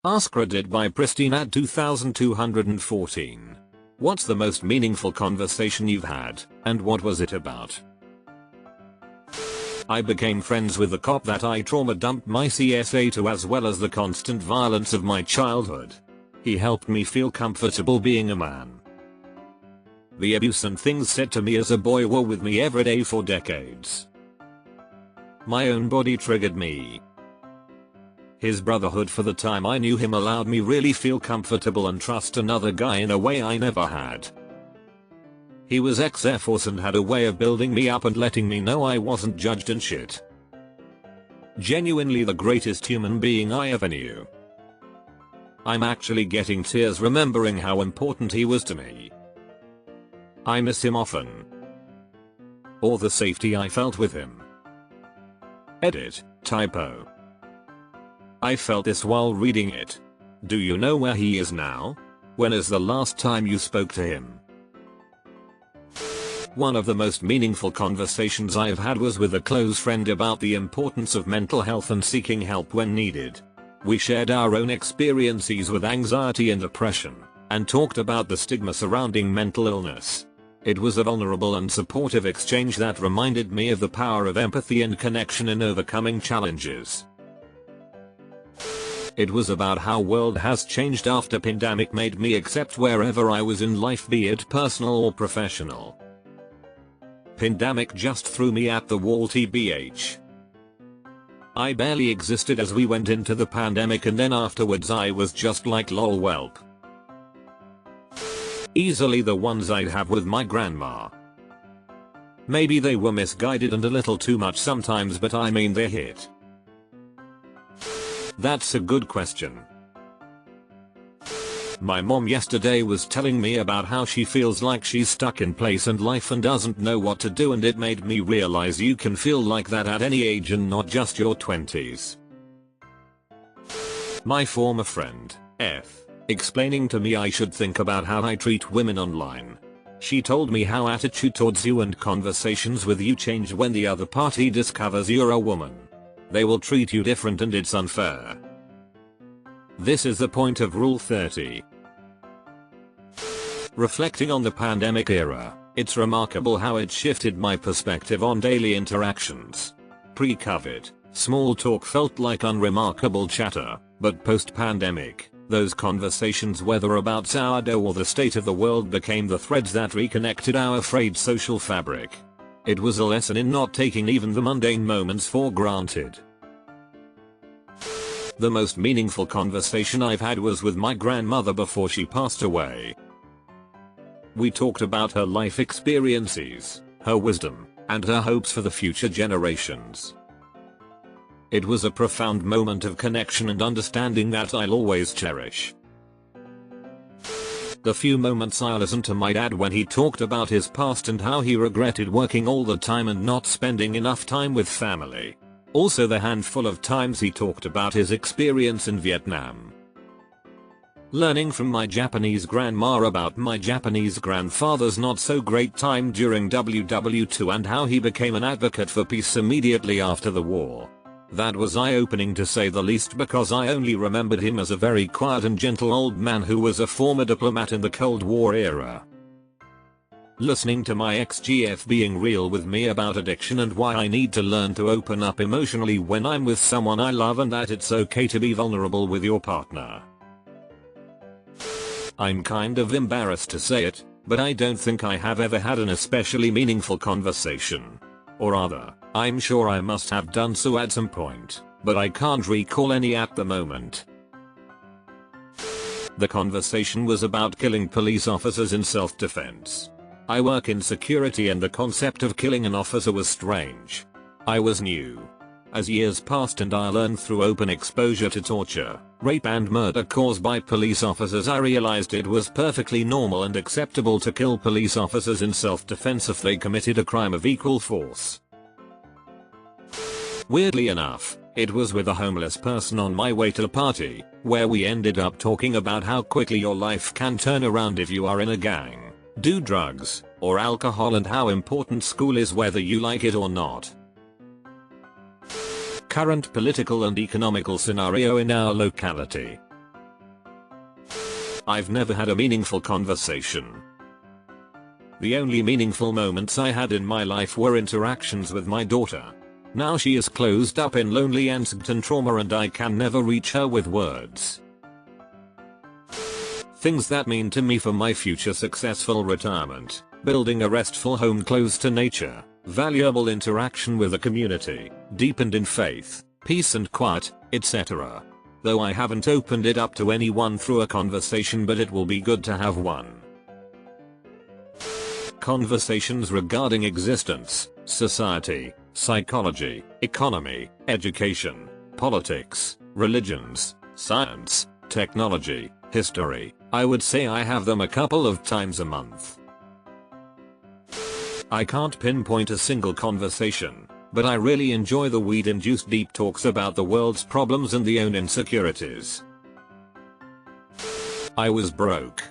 AskReddit by Pristine at 2214. What's the most meaningful conversation you've had, and what was it about? I became friends with the cop that I trauma dumped my CSA to, as well as the constant violence of my childhood. He helped me feel comfortable being a man. The abuse and things said to me as a boy were with me every day for decades. My own body triggered me. His brotherhood for the time I knew him allowed me really feel comfortable and trust another guy in a way I never had. He was ex-Air Force and had a way of building me up and letting me know I wasn't judged and shit. Genuinely the greatest human being I ever knew. I'm actually getting tears remembering how important he was to me. I miss him often. Or the safety I felt with him. Edit, typo. I felt this while reading it. Do you know where he is now? When is the last time you spoke to him? One of the most meaningful conversations I've had was with a close friend about the importance of mental health and seeking help when needed. We shared our own experiences with anxiety and depression, and talked about the stigma surrounding mental illness. It was a vulnerable and supportive exchange that reminded me of the power of empathy and connection in overcoming challenges. It was about how world has changed after pandemic made me accept wherever I was in life, be it personal or professional. Pandemic just threw me at the wall tbh. I barely existed as we went into the pandemic, and then afterwards I was just like lol whelp. Easily the ones I'd have with my grandma. Maybe they were misguided and a little too much sometimes, but I mean they hit. That's a good question. My mom yesterday was telling me about how she feels like she's stuck in place in life and doesn't know what to do, and it made me realize you can feel like that at any age and not just your 20s. My former friend, F, explaining to me I should think about how I treat women online. She told me how attitude towards you and conversations with you change when the other party discovers you're a woman. They will treat you different and it's unfair. This is the point of Rule 30. Reflecting on the pandemic era, it's remarkable how it shifted my perspective on daily interactions. Pre-COVID, small talk felt like unremarkable chatter, but post-pandemic, those conversations, whether about sourdough or the state of the world, became the threads that reconnected our frayed social fabric. It was a lesson in not taking even the mundane moments for granted. The most meaningful conversation I've had was with my grandmother before she passed away. We talked about her life experiences, her wisdom, and her hopes for the future generations. It was a profound moment of connection and understanding that I'll always cherish. The few moments I listened to my dad when he talked about his past and how he regretted working all the time and not spending enough time with family. Also the handful of times he talked about his experience in Vietnam. Learning from my Japanese grandma about my Japanese grandfather's not so great time during WW2 and how he became an advocate for peace immediately after the war. That was eye-opening to say the least, because I only remembered him as a very quiet and gentle old man who was a former diplomat in the Cold War era. Listening to my ex-GF being real with me about addiction and why I need to learn to open up emotionally when I'm with someone I love, and that it's okay to be vulnerable with your partner. I'm kind of embarrassed to say it, but I don't think I have ever had an especially meaningful conversation. Or rather, I'm sure I must have done so at some point, but I can't recall any at the moment. The conversation was about killing police officers in self-defense. I work in security and the concept of killing an officer was strange. I was new. As years passed and I learned through open exposure to torture, rape and murder caused by police officers, I realized it was perfectly normal and acceptable to kill police officers in self-defense if they committed a crime of equal force. Weirdly enough, it was with a homeless person on my way to a party, where we ended up talking about how quickly your life can turn around if you are in a gang, do drugs, or alcohol, and how important school is whether you like it or not. Current political and economical scenario in our locality. I've never had a meaningful conversation. The only meaningful moments I had in my life were interactions with my daughter. Now she is closed up in lonely and trauma and I can never reach her with words. Things that mean to me for my future: successful retirement, building a restful home close to nature, valuable interaction with the community, deepened in faith, peace and quiet, etc. Though I haven't opened it up to anyone through a conversation, but it will be good to have one. Conversations regarding existence, society, psychology, economy, education, politics, religions, science, technology, history. I would say I have them a couple of times a month. I can't pinpoint a single conversation, but I really enjoy the weed-induced deep talks about the world's problems and the own insecurities. I was broke.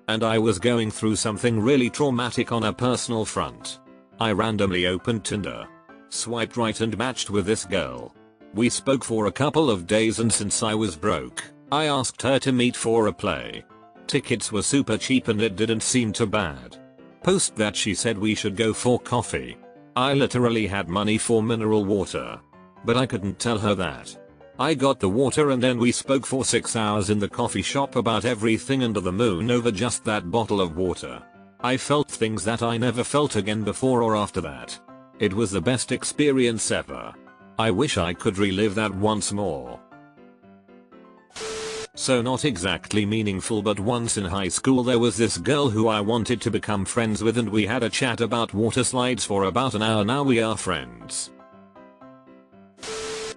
And I was going through something really traumatic on a personal front. I randomly opened Tinder, swiped right and matched with this girl. We spoke for a couple of days and since I was broke, I asked her to meet for a play. Tickets were super cheap and it didn't seem too bad. Post that she said we should go for coffee. I literally had money for mineral water. But I couldn't tell her that. I got the water and then we spoke for 6 hours in the coffee shop about everything under the moon over just that bottle of water. I felt things that I never felt again before or after that. It was the best experience ever. I wish I could relive that once more. So not exactly meaningful, but once in high school there was this girl who I wanted to become friends with and we had a chat about water slides for about an hour. Now we are friends.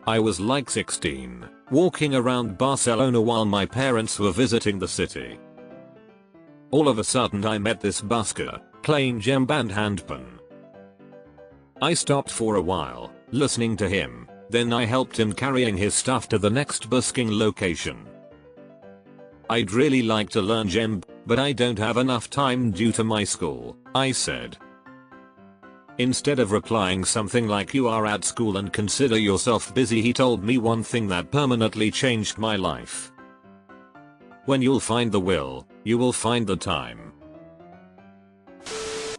I was like 16, walking around Barcelona while my parents were visiting the city. All of a sudden I met this busker, playing djembe and handpan. I stopped for a while, listening to him, then I helped him carrying his stuff to the next busking location. I'd really like to learn djembe, but I don't have enough time due to my school, I said. Instead of replying something like "you are at school and consider yourself busy," he told me one thing that permanently changed my life. When you'll find the will, you will find the time.